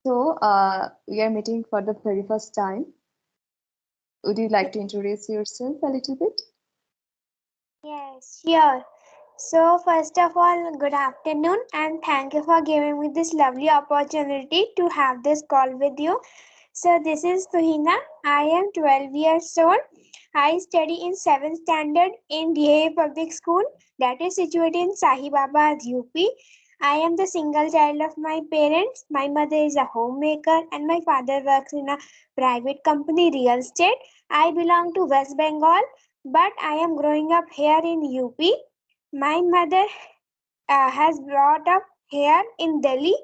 We are meeting for the very first time. Would you like to introduce yourself a little bit? Yes, sure. So, first of all, good afternoon, and thank you for giving me this lovely opportunity to have this call with you. So, this is Suhina. I am 12 years old. I study in 7th standard in DA Public School that is situated in Sahibabad, UP. I am the single child of my parents. My mother is a homemaker and my father works in a private company, real estate. I belong to West Bengal, but I am growing up here in UP. My mother has brought up here in Delhi,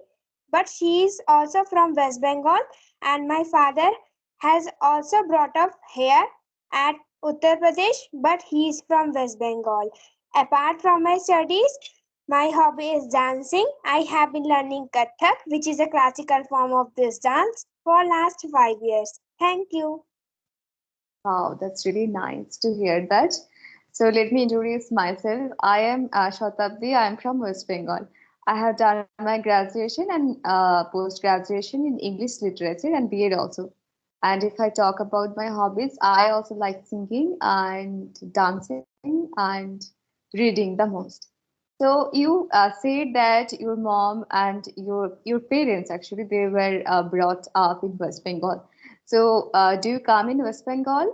but she is also from West Bengal, and my father has also brought up here at Uttar Pradesh, but he is from West Bengal. Apart from my studies, my hobby is dancing. I have been learning Kathak, which is a classical form of this dance, for last 5 years. Thank you. Wow, that's really nice to hear that. So let me introduce myself. I am Shatabdi. I am from West Bengal. I have done my graduation and post-graduation in English literature and BEd also. And if I talk about my hobbies, I also like singing and dancing and reading the most. So you said that your mom and your parents actually they were brought up in West Bengal. So do you come in West Bengal?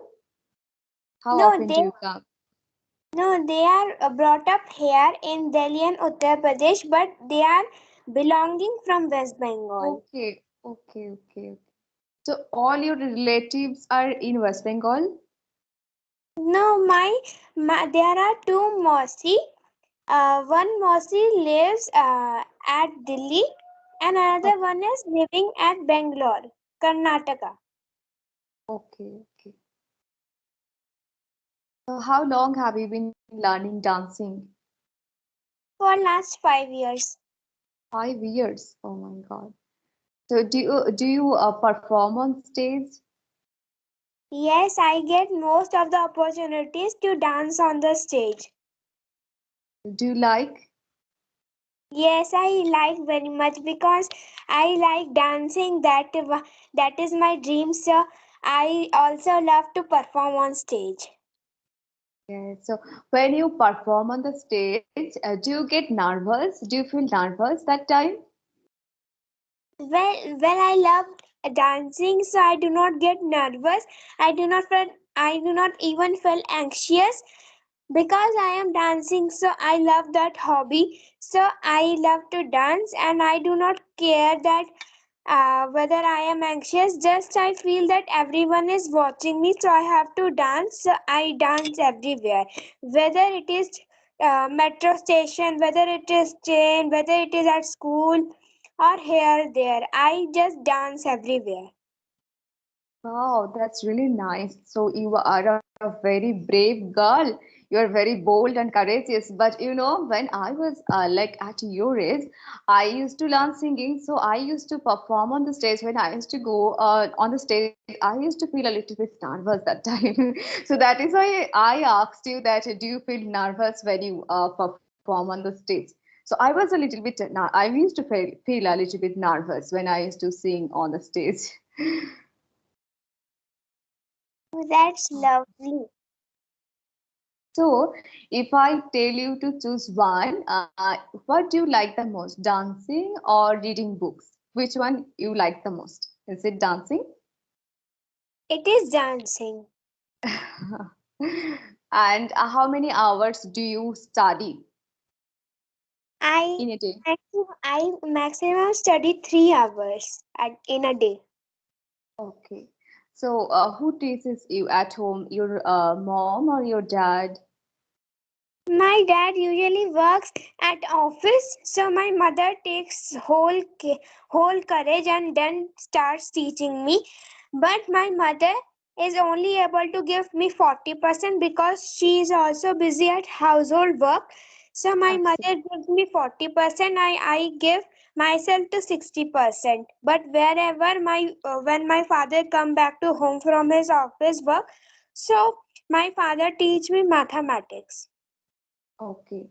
How No, often they do you come? No, they are brought up here in Delhi and Uttar Pradesh, but they are belonging from West Bengal. Okay. So all your relatives are in West Bengal? No, there are two Mosi. One Mosi lives at Delhi, and another Okay, one is living at Bangalore, Karnataka. okay. So how long have you been learning dancing? For last 5 years. 5 years. Oh my God. So do you perform on stage? Yes, I get most of the opportunities to dance on the stage. Do you like? Yes, I like very much because I like dancing. That is my dream. So I also love to perform on stage. Okay. So when you perform on the stage, do you get nervous? Do you feel nervous that time? Well, I love dancing, so I do not get nervous. I do not even feel anxious because I am dancing. So I love that hobby. So I love to dance, and I do not care that whether I am anxious. Just I feel that everyone is watching me, so I have to dance. So I dance everywhere, whether it is metro station, whether it is train, whether it is at school or here there. I just dance everywhere. Wow, that's really nice. So you are a very brave girl. You are very bold and courageous. But when I was like at your age, I used to learn singing. So I used to perform on the stage. When I used to go on the stage, I used to feel a little bit nervous that time. So that is why I asked you that do you feel nervous when you perform on the stage? So I was a little bit, I used to feel a little bit nervous when I used to sing on the stage. That's lovely. So, if I tell you to choose one, what do you like the most, dancing or reading books? Which one you like the most? Is it dancing? It is dancing. And how many hours do you study I in a day? I maximum study 3 hours in a day. Okay. So, who teaches you at home? Your mom or your dad? My dad usually works at office, so my mother takes whole courage and then starts teaching me. But my mother is only able to give me 40% because she is also busy at household work. So my mother Absolutely. gives me 40%. I give myself to 60%. But wherever when my father come back to home from his office work, so my father teach me mathematics. Okay.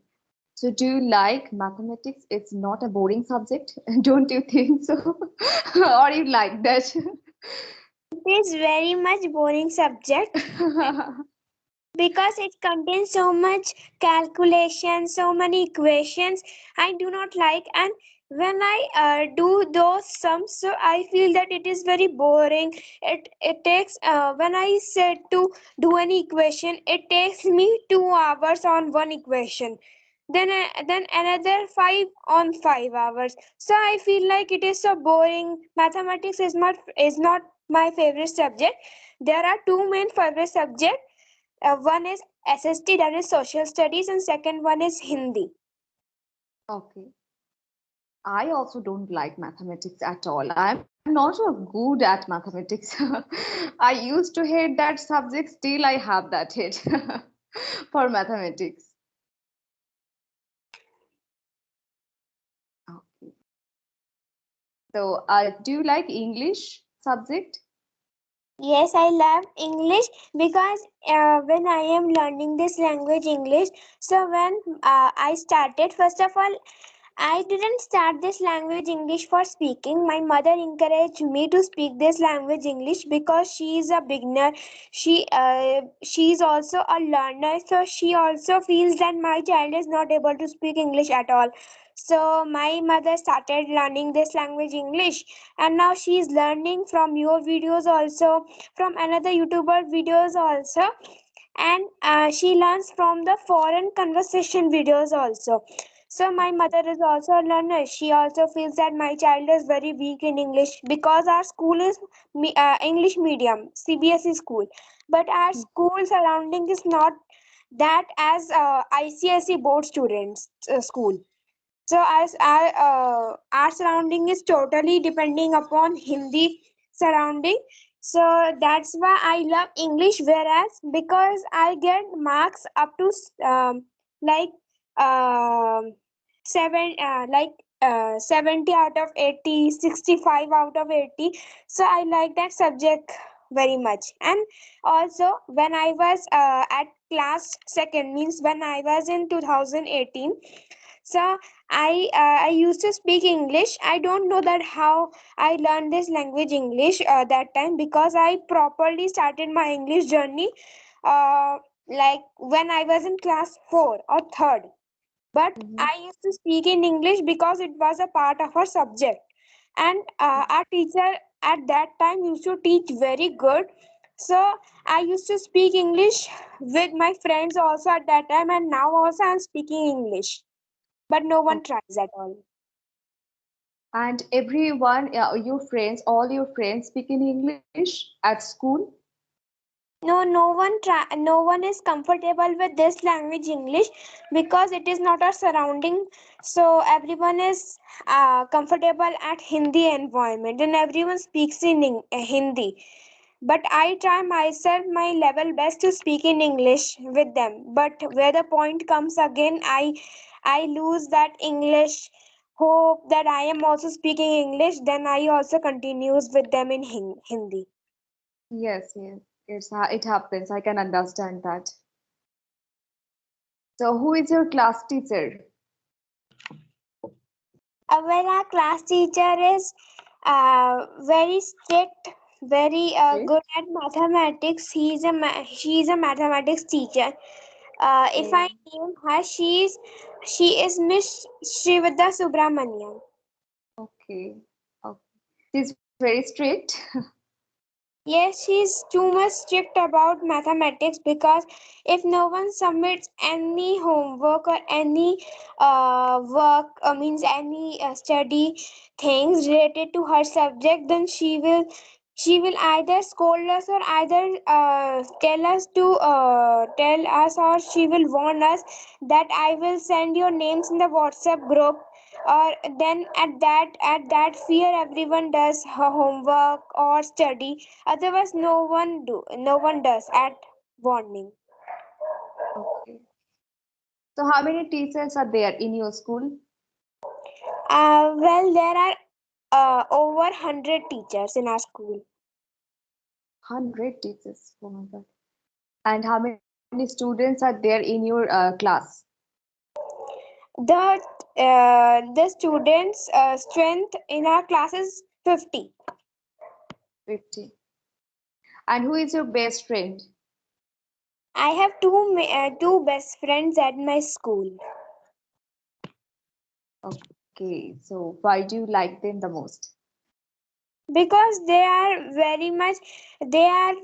So, do you like mathematics? It's not a boring subject, don't you think so? Or you like that? It is very much boring subject because it contains so much calculation, so many equations I do not like. And when I do those sums, so I feel that it is very boring. It takes when I said to do any equation, it takes me 2 hours on one equation, then another 5 on 5 hours. So I feel like it is so boring. Mathematics is not my favorite subject. There are two main favorite subjects. One is SST, that is Social Studies, and second one is Hindi. Okay. I also don't like mathematics at all. I'm not so good at mathematics. I used to hate that subject, still I have that hate for mathematics. Okay. So, do you like English subject? Yes, I love English because when I am learning this language English, so when I started, first of all, I didn't start this language English for speaking. My mother encouraged me to speak this language English because she is a beginner. She is also a learner, so she also feels that my child is not able to speak English at all. So my mother started learning this language English, and now she is learning from your videos also, from another YouTuber videos also, and she learns from the foreign conversation videos also. So my mother is also a learner. She also feels that my child is very weak in English because our school is English medium, CBSE school. But our school surrounding is not that as ICSE board students school. So as our surrounding is totally depending upon Hindi surrounding. So that's why I love English. Whereas because I get marks up to like um 70 out of 80, 65 out of 80. So I like that subject very much. And also when I was at class second, means when I was in 2018, so I used to speak English. I don't know that how I learned this language English that time, because I properly started my English journey uh, like when I was in class 4 or 3rd. But Mhm. I used to speak in English because it was a part of our subject. And our teacher at that time used to teach very good. So I used to speak English with my friends also at that time, and now also I'm speaking English, but no one Okay. tries at all. And everyone, your friends, all your friends speak in English at school? No, no one is comfortable with this language English because it is not our surrounding. So everyone is comfortable at Hindi environment, and everyone speaks in Hindi. But I try myself my level best to speak in English with them. But where the point comes again, I lose that English hope that I am also speaking English. Then I also continues with them in Hindi. Yes, yes. It happens. I can understand that. So, who is your class teacher? Well, our class teacher is very strict, very Okay. good at mathematics. She is a mathematics teacher. If I Okay. name her, she is Miss Shrivada Subramanian. Okay. Okay. She's very strict. Yes, she's too much strict about mathematics because if no one submits any homework or any work, means any study things related to her subject, then she will either scold us or either tell us, or she will warn us that I will send your names in the WhatsApp group. Or then at that fear, everyone does her homework or study. Otherwise no one does at warning. Okay. So, how many teachers are there in your school? Well, there are over 100 teachers in our school. 100 teachers. Oh my God. And how many students are there in your class? The students' strength in our class is 50. 50. And who is your best friend? I have two best friends at my school. Okay, so why do you like them the most? Because they are very much, they are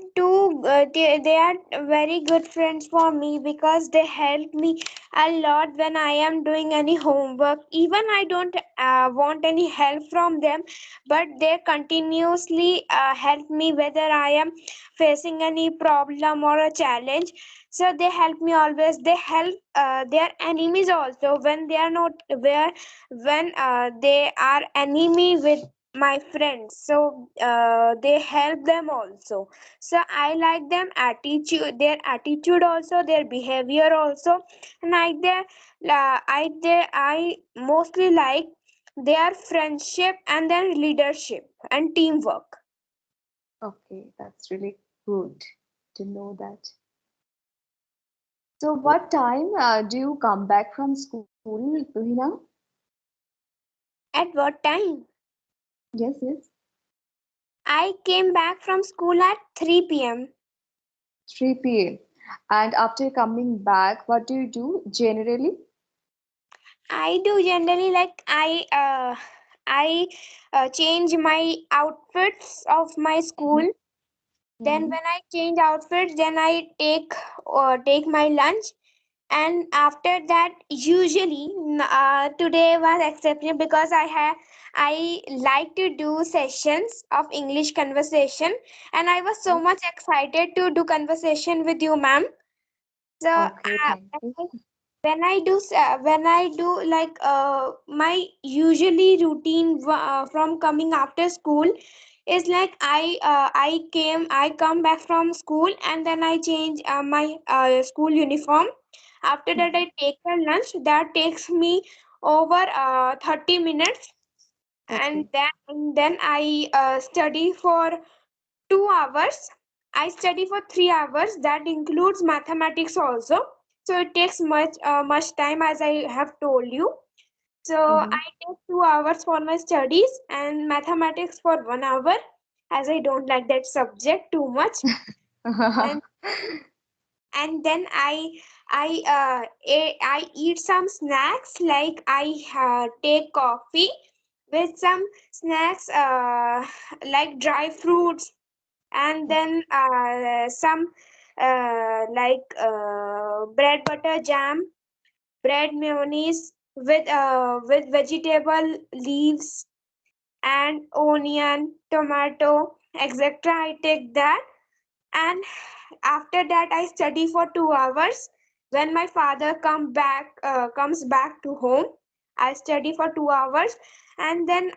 they are very good friends for me, because they help me a lot when I am doing any homework. Even I don't want any help from them, but they continuously help me whether I am facing any problem or a challenge. So they help me always. They help their enemies also when they are not where, when they are enemy with my friends, so they help them also. So I like them attitude, their attitude also, their behavior also. And I mostly like their friendship and their leadership and teamwork. Okay, that's really good to know that. So what time do you come back from school, Tuhina? At what time? Yes, yes. I came back from school at 3 p.m. 3 p.m. And after coming back, what do you do generally? I do generally like I change my outfits of my school. Then Mm-hmm. when I change outfits, then I take my lunch, and after that, usually today was exceptional because I like to do sessions of English conversation, and I was so much excited to do conversation with you, ma'am. So Okay, thank you. when I do like my usually routine from coming after school is like I come back from school, and then I change my school uniform. After that, I Mhm. take a lunch that takes me over 30 minutes, Okay, and then I study for 2 hours. I study for 3 hours. That includes mathematics also. So it takes much time, as I have told you. So mm-hmm. I take 2 hours for my studies and mathematics for 1 hour, as I don't like that subject too much. And then I eat some snacks, like I take coffee with some snacks like dry fruits, and then some bread butter jam, bread mayonnaise with vegetable leaves and onion, tomato, etc. I take that, and after that I study for 2 hours. When my father comes back to home, I study for 2 hours, and then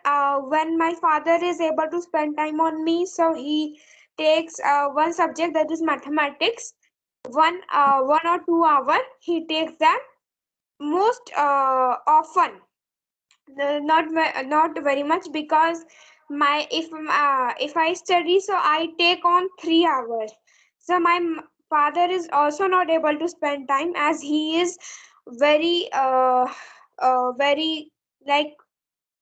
when my father is able to spend time on me, so he takes one subject, that is mathematics. 1 or 2 hour he takes that most often. Not very much, because my if I study, so I take on 3 hours. So my father is also not able to spend time, as he is very very like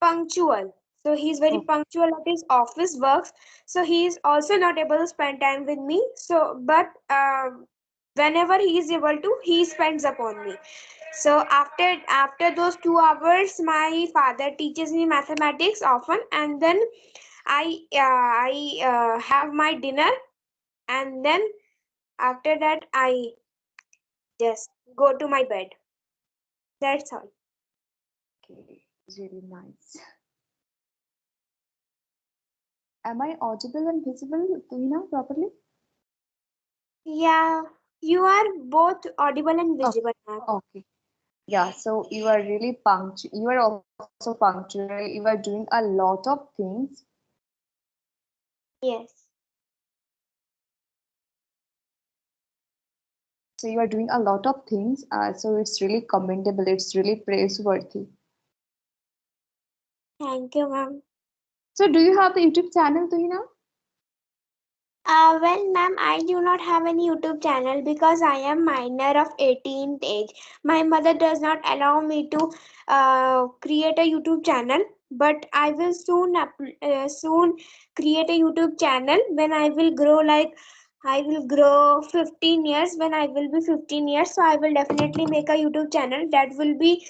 punctual. So he's very Okay. punctual at his office works. So he is also not able to spend time with me. So, but whenever he is able to, he spends upon me. So after those 2 hours, my father teaches me mathematics often, and then I have my dinner, and then after that I just go to my bed. That's all. Okay, really nice. Am I audible and visible, Tuhina, properly? Yeah, you are both audible and Oh, visible now. okay. Yeah, so you are really punctual. You are also punctual. You are doing a lot of things. Yes. So you are doing a lot of things. So it's really commendable. It's really praiseworthy. Thank you, ma'am. So do you have the YouTube channel, Tuhina? Well, ma'am, I do not have any YouTube channel because I am minor of 18th age. My mother does not allow me to create a YouTube channel, but I will soon create a YouTube channel when I will grow like I will grow 15 years. When I will be 15 years, so I will definitely make a YouTube channel that will be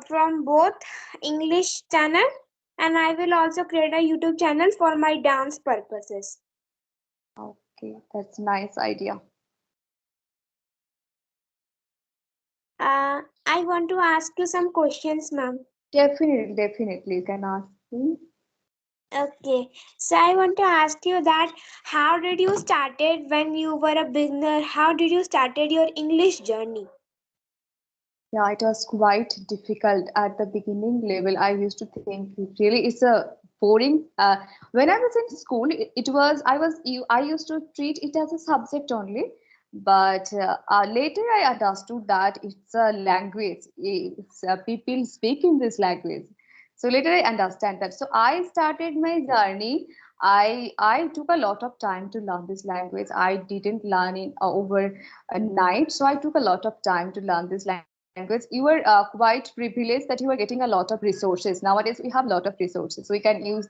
from both English channel, and I will also create a YouTube channel for my dance purposes. Okay, that's nice idea. I want to ask you some questions, ma'am. Definitely, definitely. You can ask me. Okay, so I want to ask you that how did you started when you were a beginner? How did you started your English journey? Yeah, it was quite difficult at the beginning level. I used to think it really is a boring. When I was in school, it was I used to treat it as a subject only. But later I understood that it's a language. People speak in this language. So later I understand that. So I started my journey. I took a lot of time to learn this language. I didn't learn it over a night. So I took a lot of time to learn this language. You were quite privileged that you were getting a lot of resources. Nowadays, we have a lot of resources. We can use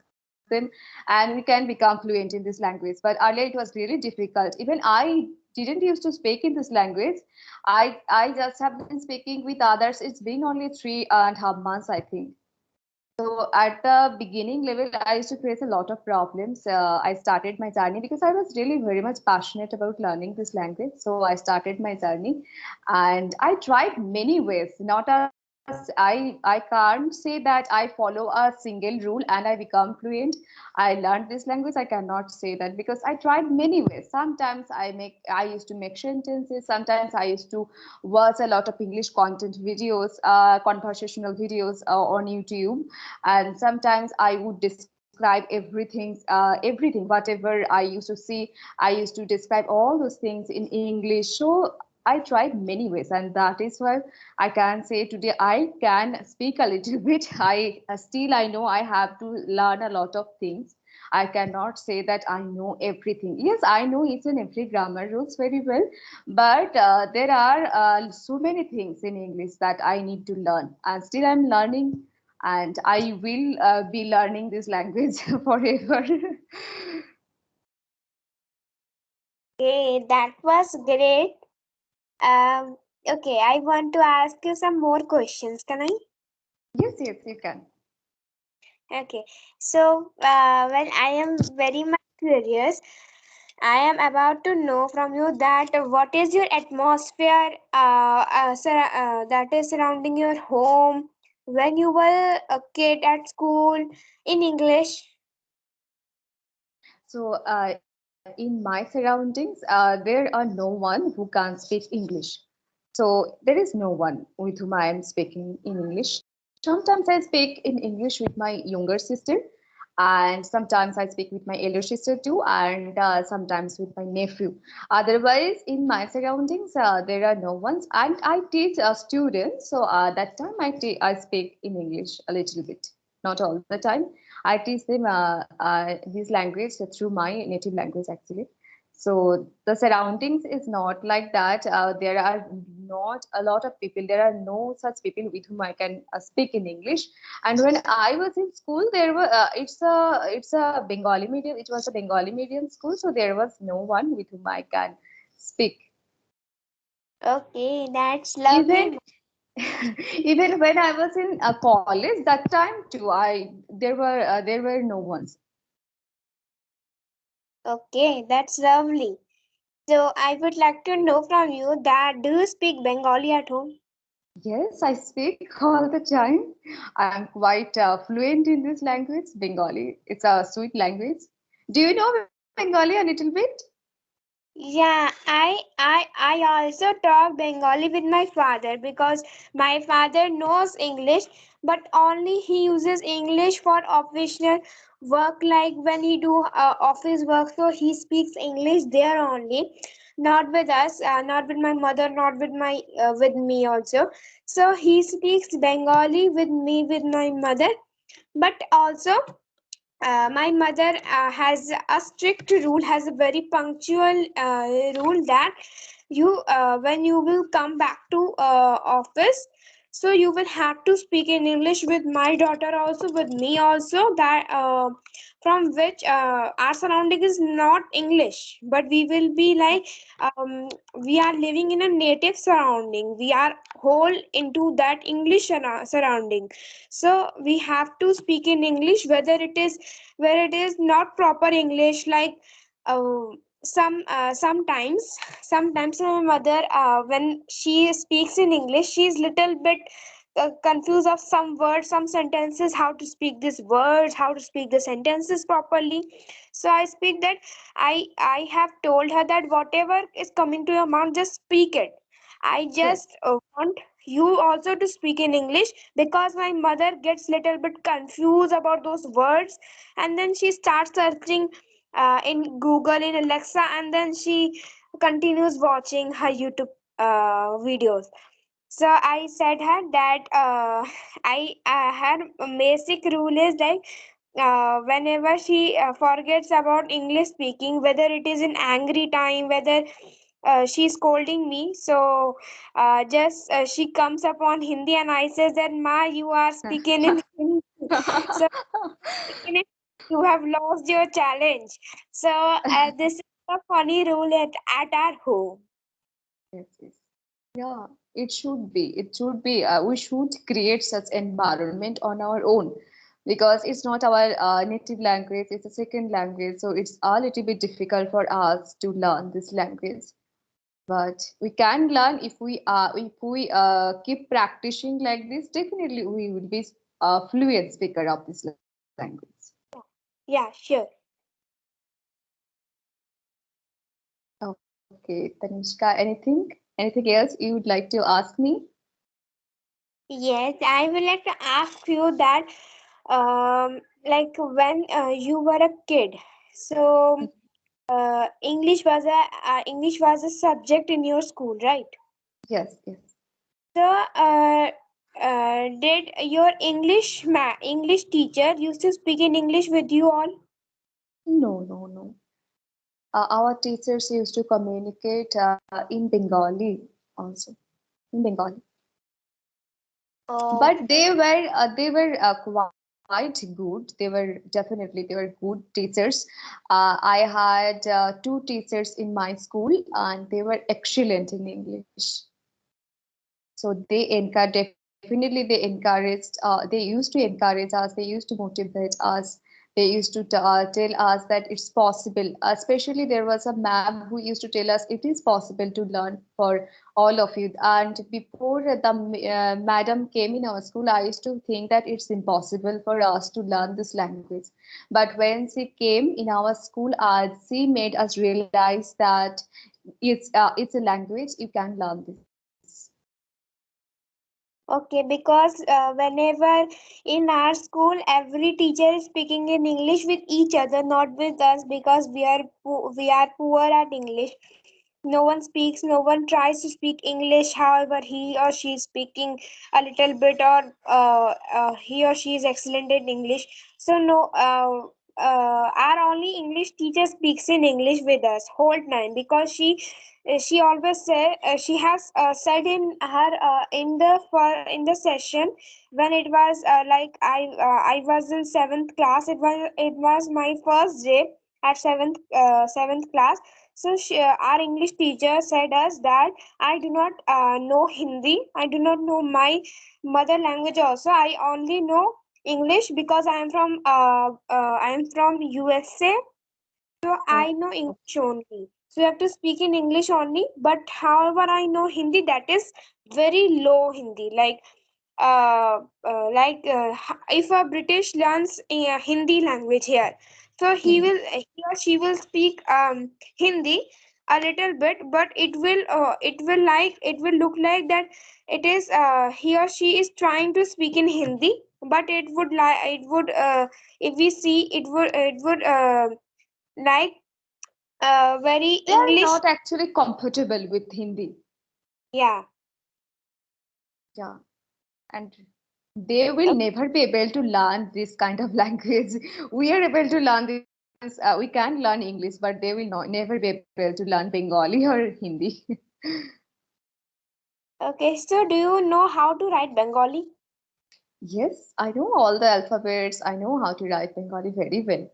them and we can become fluent in this language. But earlier, it was really difficult. Even I didn't used to speak in this language. I just have been speaking with others. It's been only 3.5 months, I think. So at the beginning level, I used to face a lot of problems. I started my journey because I was really very much passionate about learning this language. So I started my journey, and I tried many ways. Not as I can't say that I follow a single rule and I become fluent. I learned this language. I cannot say that because I tried many ways. Sometimes I used to make sentences. Sometimes I used to watch a lot of English content videos, conversational videos on YouTube, and sometimes I would describe everything whatever I used to see. I used to describe all those things in English. So I tried many ways, and that is why I can say today I can speak a little bit. I still I know I have to learn a lot of things. I cannot say that I know everything. Yes, I know each and every grammar rules very well, but there are so many things in English that I need to learn, and still I'm learning, and I will be learning this language forever. Okay, that was great. Um, okay, I want to ask you some more questions. Can I? Yes, yes, you can. Okay, so I am very much curious. I am about to know from you that what is your atmosphere that is surrounding your home when you were a kid at school in English. So, in my surroundings, there are no one who can speak English. So, there is no one with whom I am speaking in English. Sometimes I speak in English with my younger sister, and sometimes I speak with my elder sister too, and sometimes with my nephew. Otherwise, in my surroundings, there are no ones, and I teach students. So, that time I speak in English a little bit, not all the time. I teach them this language through my native language actually. So the surroundings is not like that. There are not a lot of people. There are no such people with whom I can speak in English. And when I was in school, there were it's a Bengali medium. It was a Bengali medium school, so there was no one with whom I can speak. Okay, that's Even lovely. even when I was in college, that time too, I there were no ones. Okay, that's lovely. So I would like to know from you that do you speak Bengali at home? Yes, I speak all the time. I am quite fluent in this language, Bengali. It's a sweet language. Do you know Bengali a little bit? Yeah, I also talk Bengali with my father because my father knows English, but only he uses English for official work, like when he do office work. So he speaks English there only, not with us, not with my mother, not with my with me also. So he speaks Bengali with me with my mother, but also My mother has a strict rule, has a very punctual rule that you when you will come back to office, so you will have to speak in English with my daughter also, with me also, that from which our surrounding is not English, but we will be like um, we are living in a native surrounding, we are whole into that English surrounding. So we have to speak in English, whether it is where it is not proper English, like uh, sometimes my mother, when she speaks in English, she is little bit confused of some words, some sentences, how to speak these words, how to speak the sentences properly. So I speak that I have told her that whatever is coming to your mouth, just speak it. I Yes. just want you also to speak in English, because my mother gets little bit confused about those words, and then she starts searching in Google, in Alexa, and then she continues watching her YouTube videos. So I said her that her basic rule is like whenever she forgets about English speaking, whether it is in angry time, whether she's scolding me, so just she comes upon Hindi, and I says that ma, you are speaking in Hindi. So even if you have lost your challenge. So this is a funny rule at our home. Yes, yes. Yeah, it should be. It should be. We should create such environment on our own because it's not our native language. It's a second language, so it's a little bit difficult for us to learn this language. But we can learn if we keep practicing like this. Definitely, we will be a fluent speaker of this language. Yeah, sure. Okay, Tanishka, anything else you would like to ask me? Yes, I would like to ask you that, like when you were a kid, so English was a subject in your school, right? Yes, yes. So, did your English teacher used to speak in English with you all? No, no, no. Our teachers used to communicate in Bengali also, in Bengali. Oh, But they were quite good. They were good teachers. I had two teachers in my school, and they were excellent in English. So definitely they encouraged. They used to encourage us. They used to motivate us. They used to tell us that it's possible. Especially there was a ma'am who used to tell us it is possible to learn for all of you. And before the madam came in our school, I used to think that it's impossible for us to learn this language. But when she came in our school, she made us realize that it's a language you can learn this. okay, because whenever in our school, every teacher is speaking in English with each other, not with us, because we are poor at English. No one speaks, no one tries to speak English. However, he or she is speaking a little bit, or he or she is excellent in English. So no, our only English teacher speaks in English with us whole time, because she always say, she has said in her in the session, when it was I was in seventh class. It was my first day at seventh class. So our English teacher said us that I do not know Hindi. I do not know my mother language also. I only know English, because I am from USA. So I know Oh, English only. So you have to speak in English only. But however, I know Hindi, that is very low Hindi. If a British learns a Hindi language here, so he or she will speak Hindi a little bit, but it will look like that it is he or she is trying to speak in Hindi, but it would if we see, it would like very they are English. not actually comfortable with Hindi. Yeah. Yeah, and They will Okay, never be able to learn this kind of language. We are able to learn this. We can learn English, but they will not never be able to learn Bengali or Hindi. okay. So, do you know how to write Bengali? Yes, I know all the alphabets. I know how to write Bengali very well.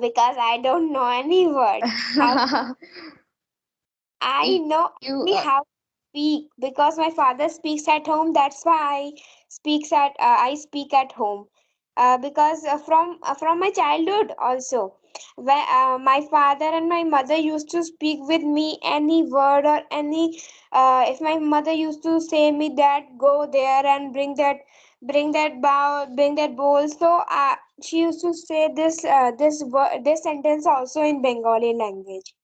Because I don't know any word. How I You know only how to speak because my father speaks at home. That's why I speak at home. Because from my childhood also, where my father and my mother used to speak with me any word or any. If my mother used to say me that go there and bring that bowl. So she used to say this sentence also in Bengali language.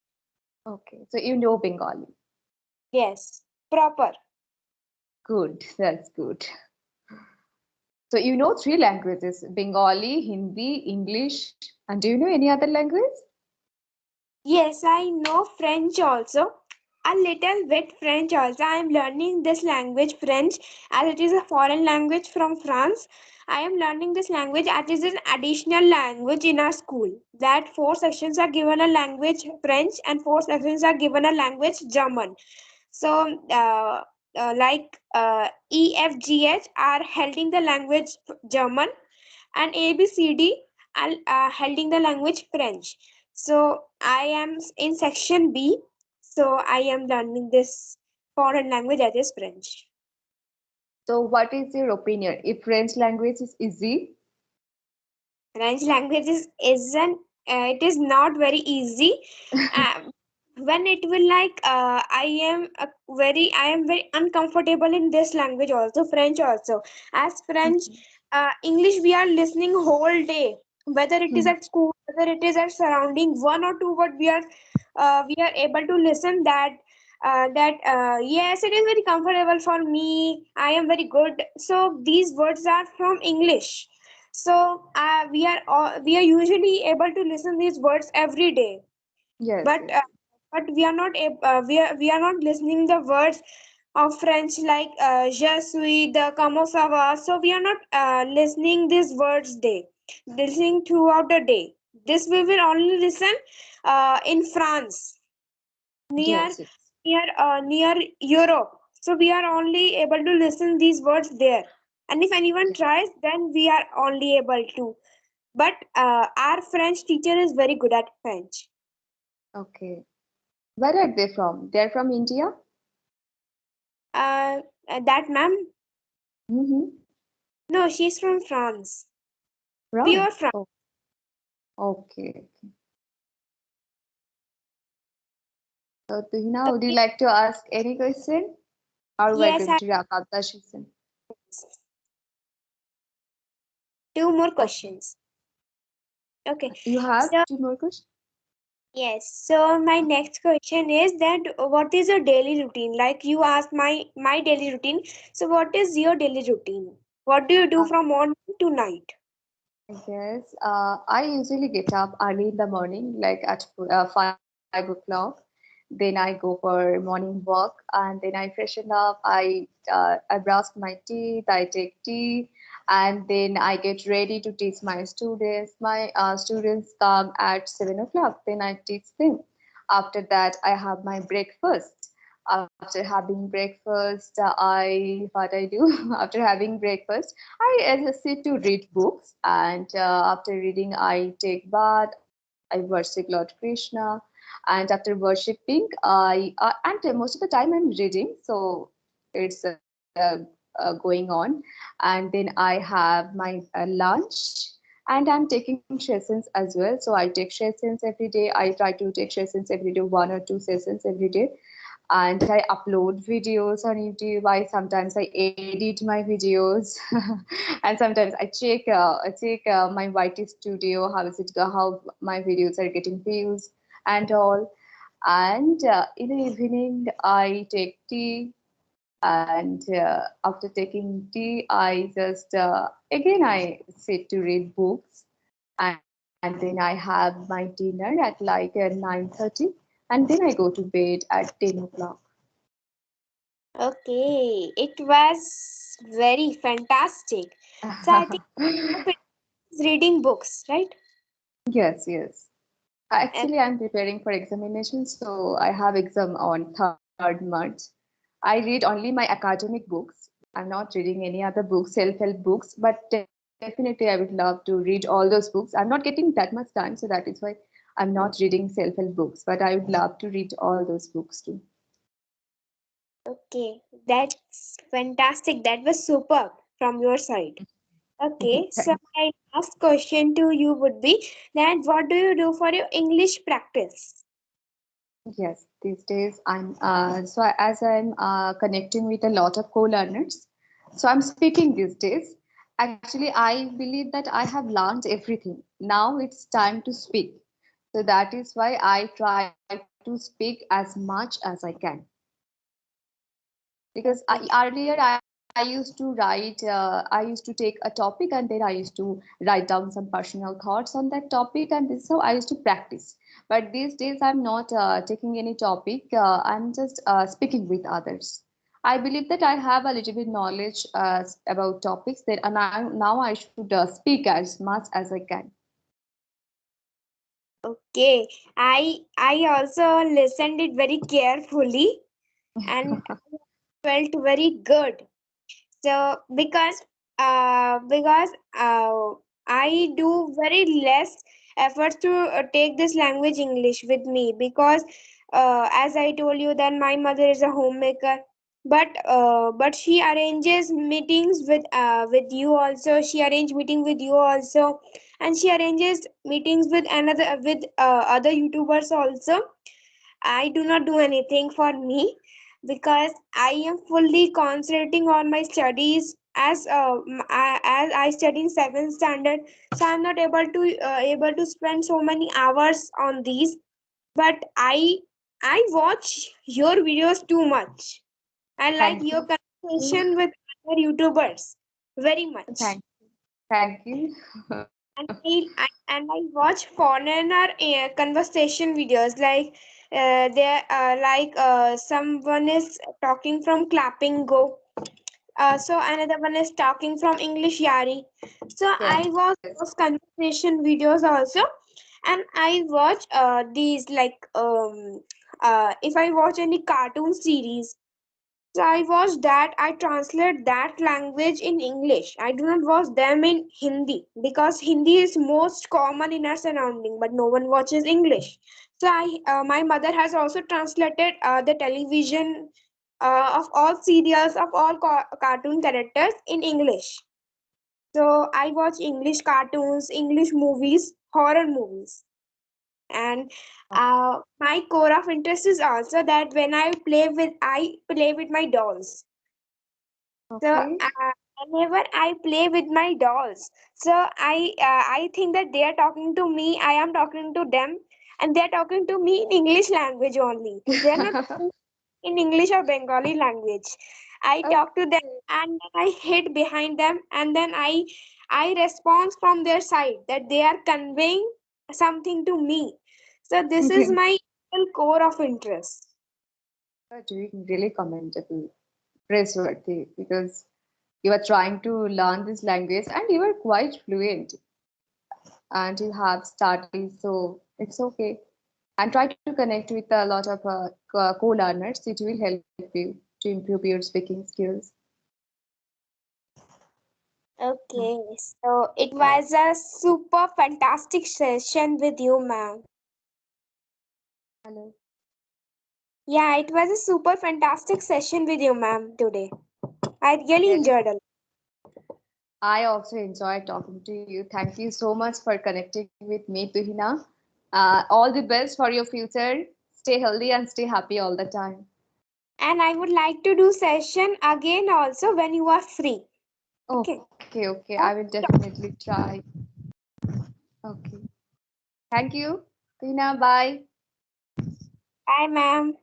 okay, so you know Bengali. Yes, proper. Good, that's good. So you know three languages: Bengali, Hindi, English, and do you know any other language? Yes, I know French also. A little bit French also. I am learning this language French as it is a foreign language from France. I am learning this language as it is an additional language in our school. That four sections are given a language French and four sections are given a language German. So, EFGH are holding the language German and ABCD are holding the language French. So I am in section B. So I am learning this foreign language that is French. So what is your opinion? If French language is easy? French language isn't it is not very easy. Um, when it will I am very uncomfortable in this language also French also as French English we are listening whole day whether it is Mhm. at school whether it is at surrounding one or two word we are able to listen that yes it is very comfortable for me I am very good so these words are from English so we are usually able to listen these words every day Yes, but yes, we are not listening the words of French like je suis the comment ça va so we are not listening these words listening throughout the day this we will only listen in France near yes, yes. near Europe so we are only able to listen these words there and if anyone Yes. tries then we are only able to but our French teacher is very good at French. Okay. Where are they from? They're from India? Uh, that ma'am? Mm-hmm. No, she's from France. Pure France. France. Oh, okay. So, Tuhina, would you Okay. like to ask any question? Or we're Yes, going I to wrap up the session? two more Okay. questions. Okay. You have So two more questions? yes. So my next question is that what is your daily routine? Like you asked my daily routine. So what is your daily routine? What do you do from morning to night? I guess I usually get up early in the morning, like at 5 o'clock. Then I go for morning walk, and then I freshen up. I brush my teeth. I take tea, and then I get ready to teach my students. My students come at 7 o'clock. Then I teach them. After that, I have my breakfast. After having breakfast, I what I do after having breakfast. I just sit to read books, and after reading, I take bath. I worship Lord Krishna, and after worshiping, I and most of the time I'm reading, so it's going on, and then I have my lunch, and I'm taking sessions as well. So I take sessions every day. I try to take sessions every day, one or two sessions every day, and I upload videos on YouTube. I edit my videos, and sometimes I check my YT studio, how is it go, how my videos are getting views and all. And in the evening, I take tea, and after taking tea, I just again I sit to read books, and then I have my dinner at like 9:30, and then I go to bed at 10 o'clock. Okay, it was That's very fantastic. So I think it's reading books, right? Yes, yes. Uh, Actually, I'm preparing for examination, so I have exam on 3rd March. I read only my academic books. I'm not reading any other books, self-help books, but definitely I would love to read all those books. I'm not getting that much time, so that is why I'm not reading self-help books, but I would love to read all those books too. okay, that's fantastic. That was superb from your side. Okay, so Thank my last question to you would be that what do you do for your English practice? Yes, these days as I'm connecting with a lot of co-learners, so I'm speaking these days. Actually, I believe that I have learned everything. Now it's time to speak. So that is why I try to speak as much as I can. Because Okay, earlier I used to write, I used to take a topic and then I used to write down some personal thoughts on that topic, and this, so I used to practice. But these days I'm not taking any topic, I'm just speaking with others. I believe that I have a little bit knowledge about topics that, and now I should speak as much as I can. okay. I also listened it very carefully and felt very good. So because I do very less efforts to take this language English with me because as I told you that my mother is a homemaker, but she arranges meetings with you also. She arranged meeting with you also, and she arranges meetings with another with other YouTubers also. I do not do anything for me because I am fully concentrating on my studies as I study in seventh standard. So I'm not able to spend so many hours on these. But I watch your videos too much. I like Thank your you. conversation with other YouTubers very much. Thank, thank you. And I watch foreigner conversation videos someone is talking from clapping go, so another one is talking from English Yari. So I Yes. watch those conversation videos also, and I watch these if I watch any cartoon series, so I watch that, I translate that language in English. I do not watch them in Hindi because Hindi is most common in our surrounding, but no one watches English. So my mother has also translated the television of all serials of all cartoon characters in English. So I watch English cartoons, English movies, horror movies, and my core of interest is also that when I play with my dolls. So Okay. whenever I play with my dolls, so I think that they are talking to me, I am talking to them, and they are talking to me in English language only. They are not talking in English or Bengali language. I talk to them Okay. and then I hid behind them, and then I respond from their side that they are conveying something to me. So this is my real core of interest. You are doing really commendable, praiseworthy, because you are trying to learn this language and you are quite fluent and you have studies, so it's okay. And try to connect with a lot of co-learners. It will help you to improve your speaking skills. Okay, so it was a super fantastic session with you, ma'am. Hello. Yeah, it was a super fantastic session with you, ma'am, today. I really Really, enjoyed it. I also enjoyed talking to you. Thank you so much for connecting with me, Tuhina. All the best for your future. Stay healthy and stay happy all the time. And I would like to do session again also when you are free. Okay. Okay, okay. I will definitely try. Okay. Thank you. Tina, bye. Bye, ma'am.